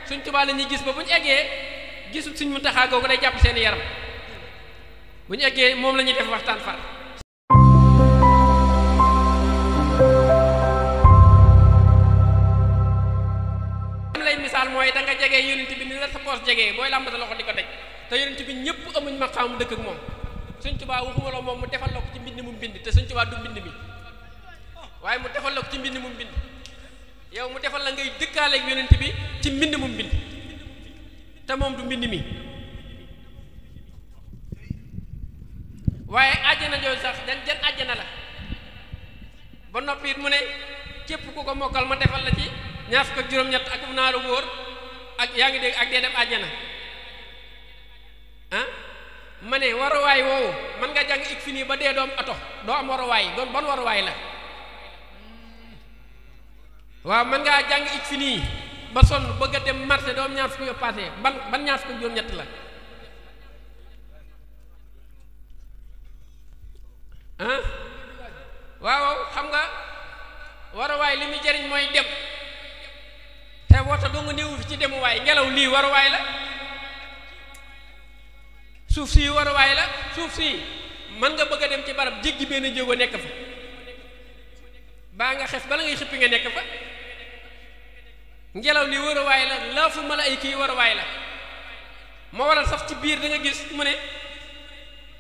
Sëñ Tuubaa la ñuy gis ba bu ñu eggee gisul Sëñ Muntaxaa googu day jàpp seen yaram bu ñu eggee moom la ñuy def waxtaan far. lay misaal mooy da nga jege yonent bi ni la sa poos jege booy làmb sa loxo di ko daj te yonent bi ñëpp amuñ maqaam dëkk ak moom Sëñ Tuubaa waxuma la moom mu defal la ko ci mbind mu mbind te Sëñ Tuubaa du mbind mi waaye mu defal la ko ci mbind mu mbind yow mu defal la ngay dëkkaaleeg yonent bi ci mbind mu mbind te moom du mbind mi waaye àjjana jooju sax jan àjjana la ba noppi it mu ne képp ku ko mokkal ma defal la ci ñaar fukk ak juróom-ñett ak naaru góor ak yaa ngi dégg ak dee dem àjjana ah ma ne waruwaay woowu mën nga jàng ik fi nii ba dee doom oto doo am waruwaay doon ban waruwaay la waaw mën ngaa jàng ik fi nii ba sonn bëgg a dem marché doo am ñaar fukk yo passé ban ñaar fukk ak juróom-ñett la ah waaw xam nga waruwaay li muy jëriñ mooy dem te woto doo nga néewu fi ci demuwaay ngelaw lii waruwaay la suuf si waruwaay la suuf si mën nga bëgg a dem ci barab jéggi benn jéego nekk fa baa nga xef bala ngay xippi nga nekk fa ngelaw li waruwaay la laafu malaayika yi waruwaay la moo waral sax ci biir da nga gis mu ne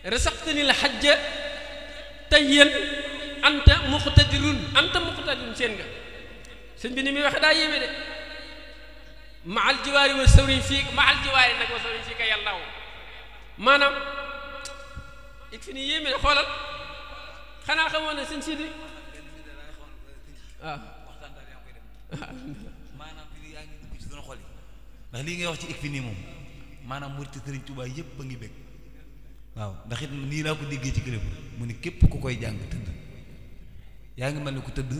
rasaqtani la xajja tayyan anta muqtadirun seen nga sëñ bi ni muy waxe daa yéeme de maal jiwaari wa sawrin fii maal jiwaari nag wa sawrin fii ka yàllaaw maanaam it fi nii yéeme de xoolal xanaa xamoon ne sëñ Sidi waaw maanaam fi yaa ngi dugg ci suñu xol yi ndax lii ngay wax ci ik fi nii moom maanaam murit Sëriñ Tuubaa yëpp a ngi bëgg waaw ndax it nii laa ko déggee ci këléb mu ne képp ku koy jàng tëdd yaa ngi mel ni ku tëdd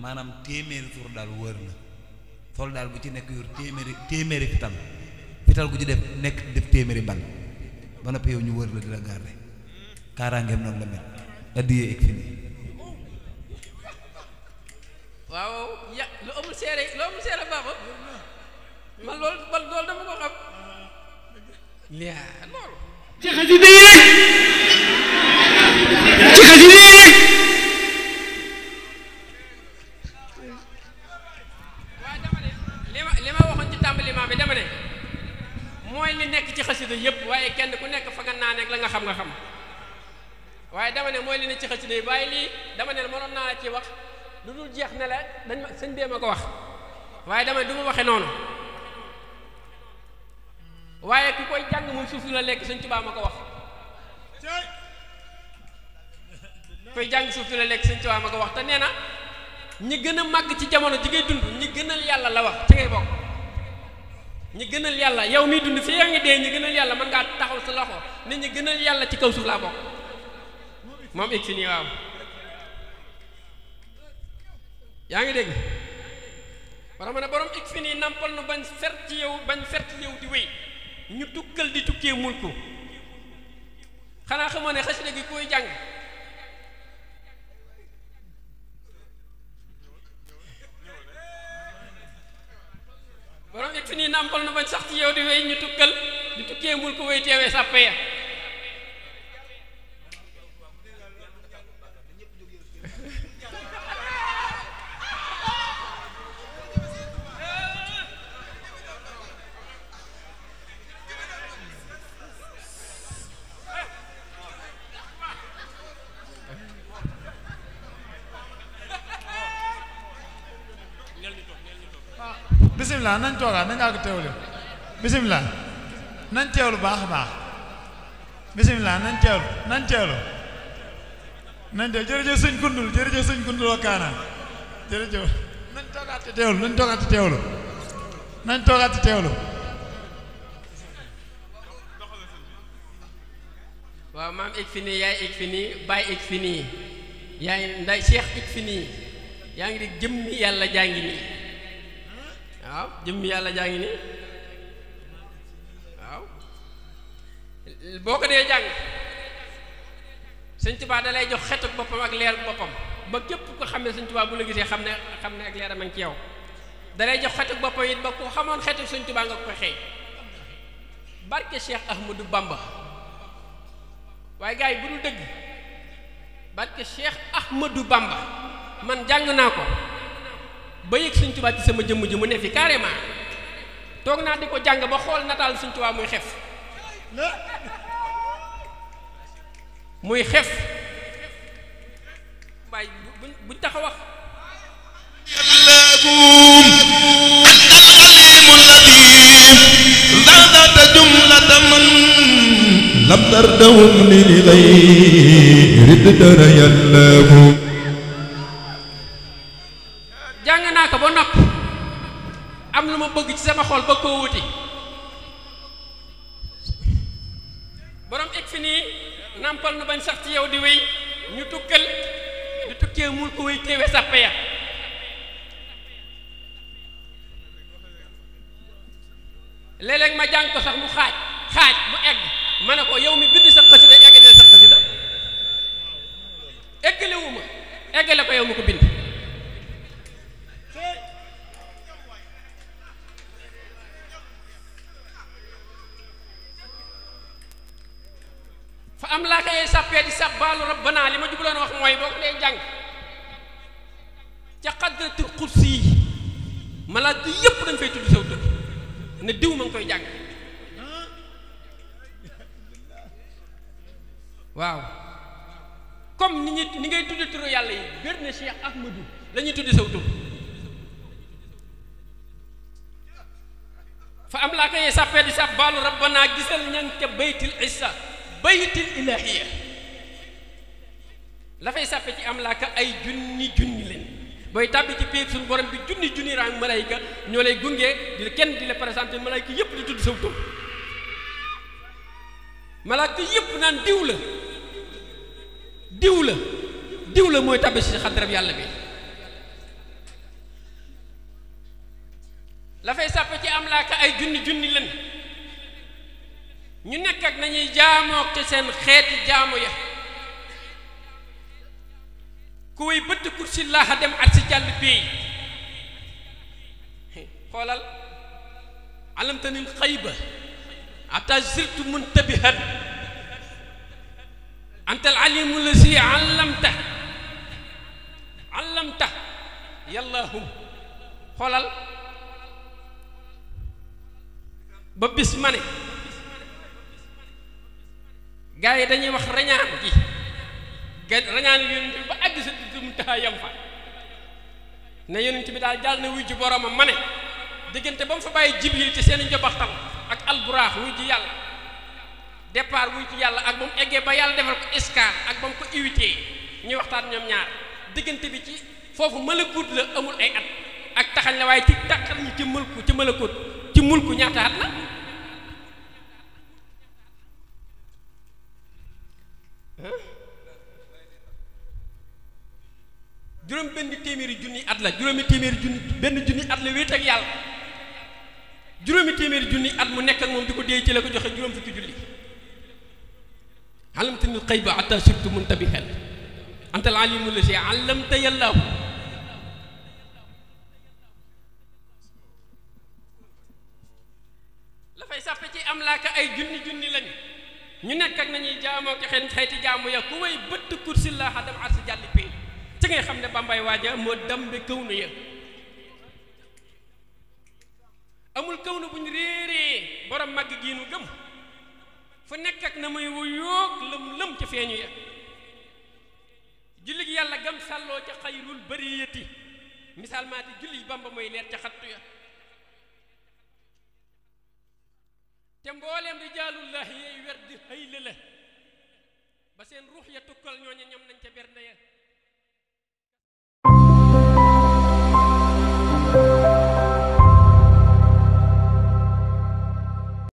maanaam téeméeri tur daal wër la sol daal bu ci nekk yor téeméeri fital gu ci def nekk def téeméeri bal ba noppi yow ñu wër la di la garde kaaraangeem noonu la mel addiyee ik fi nii waaw ya lu amul seere baaxa man loolu dama ko xam laa loolu ci xasida yi rek ci xasida yi rek waaye dama ne li ma waxoon ci tàmbaliment bi dama ne mooy li nekk ci xasida yëpp waaye kenn ku nekk fa nga naan ak la nga xam waaye dama ne mooy li nekk ci xasida yi waaye lii dama ne mënoon naa la ci wax lu dul jeex ne la dañ ma sëñ bee ma ko wax waaye dama ne du ma waxe noonu waaye ku koy jàng moom suuf la lekk Sëñ Tuubaa ma ko wax koy jàng suuf la lekk Sëñ Tuubaa ma ko wax te nee na ñi gën a màgg ci jamono ji ngay dund ñi gënal yàlla la wax ci ngay bokk ñi gënal yàlla yow miy dund fi yaa ngi dee ñi gënal yàlla mën ngaa taxaw sa loxo ne ñi gënal yàlla ci kaw suuf laa bokk moom ik fi nii waaw yaa ngi dégg war ma ne borom ik fi nii nampal nu bañ fer ci yow di wéy ñu tukkal di tukkee mulku xanaa xamoo ne xasida gi koy jàng borom ik fi nii nampal nu bañ sax ci yow di wéy ñu tukkal di tukkee mulku wéy teewee sàppe ya bisimilah nañ toogaat nañ àgg teewlu bisimilah nañ teewlu baax a baax bisimilah nañ teewlu jërëjëf sëñ Kundul wa kaana jërëjëf nañ toogaat te teewlu waaw maam ik fi nii yaay ik fi nii baay ik fi nii yaay nday Cheikh ik fi nii yaa ngi di jëmmi yàlla jaa ngi nii waaw jëmmi yàlla jaa ngi nii waaw boo ko dee jàng Sëñ Tuubaa da lay jox xetu boppam ak leer boppam ba képp ko xam ne Sëñ Tuubaa bu la gisee xam ne ak leeram a ngi ci yow dalay jox xetuk boppam it ba ku xamoon xetuk Sëñ Tuubaa nga ko xëy barke Cheikh Ahmadou Bamba waaye gars yi bu dul dëgg barke Cheikh Ahmadou Bamba man jàng naa ko ba yëg Sëñ Tuubaa ci sama jëmm ji mu ne fi carrément toog naa di ko jàng ba xool nataal Sëñ Tuubaa muy xef waaye buñ tax a wax lam tardawum li ghayri dara yàllaahu jàng naa ko ba nopp am lu ma bëgg ci sama xol ba koo wuti borom egg fi nii nampal nu bañ sax ci yow di wéy ñu tukkal di tukkee mul ko wéy teewe sàppe ya léeg-léeg ma jàng ko sax mu xaaj mu egg ma ne ko yow mi bind sa xasida eggale sa xasida eggale wu ma eggale ko yow mi ko bind fa am laa koy sàppee di sàbbaalu rabbana li ma jubloon wax mooy boo ko dee jàng ca xadratul xursi yi malaat yépp dañ fay tudd saw tur ne diw ma ngi koy jàng waaw comme ni ngay tudde turu yàlla yi bér na Cheikh Ahmadou la ñuy tudde saw tur fa am laa koy sàppee di sàbbaalu rabbana gisal ñan ca baytil issa baytil ilaahiya la fay sàppe ci am laa ka ay junni leen booy tàbbi ci péeb suñu borom bi junni rang malayka ñoo lay gunge di kenn di la présenté malayka yépp di tudd saw tur malayka yépp naan diw la mooy tàbbi ci xadarab yàlla bi la fay sàppe ci am laa ka ay junni leen ñu nekk ak nañuy jaamoo te seen xeeti jaamu ya ku way bëtt kursi laaxa dem at si jàll bii xoolal alamtanil xayba ata zirtu muntabihan anta al alimu lazi allamta yallahum xoolal ba bis ma ne gaa yi dañuy wax rañaan gi rañaan yonent bi ba àgg sa mu taxa yam fa ne yonent bi daal jàll na wuy ji boromam ma ne diggante ba mu fa bàyyi Jibril ci seen njobaxtal ak alburaax wuy ji yàlla départ wuy ji yàlla ak ba mu eggee ba yàlla defal ko escale ak ba mu ko invité ñuy waxtaan ñoom ñaar diggante bi ci foofu malakut la amul ay at ak taxañ la waaye ci taxal ñi ci malakut ci mulku ñaata at la juróom benn téeméeri junni at la benn junni at la wéet ak yàlla juróomi téeméeri junni at mu nekk ak moom di ko dee ci la ko joxe juróom fukki julli alamtanil xayba ata sirtu muntabihan anta al alimu lazi allamta yàllaahu la fay sàppe ci am laaka ay junni lañu ñu nekk ak nañuy jaamoo ko xeeti jaamu ya ku way bëtt kursi la xadam arsi jàlli pay ci ngay xam ne bambay waaja moo dambe kaw na ya amul kaw na bu ñu réeree borom màgg gii nu gëm fu nekk ak na muy wuyoog lëm ca feeñu ya julli gi yàlla gam sàlloo ca xayrul bariyati misaal maa di julli bamba mooy leer ca xattu ya te mbooleem rijaalullahi yey wer di xëy la ba seen ruux ya tukkal ñooña ñoom nañ ca bernde ya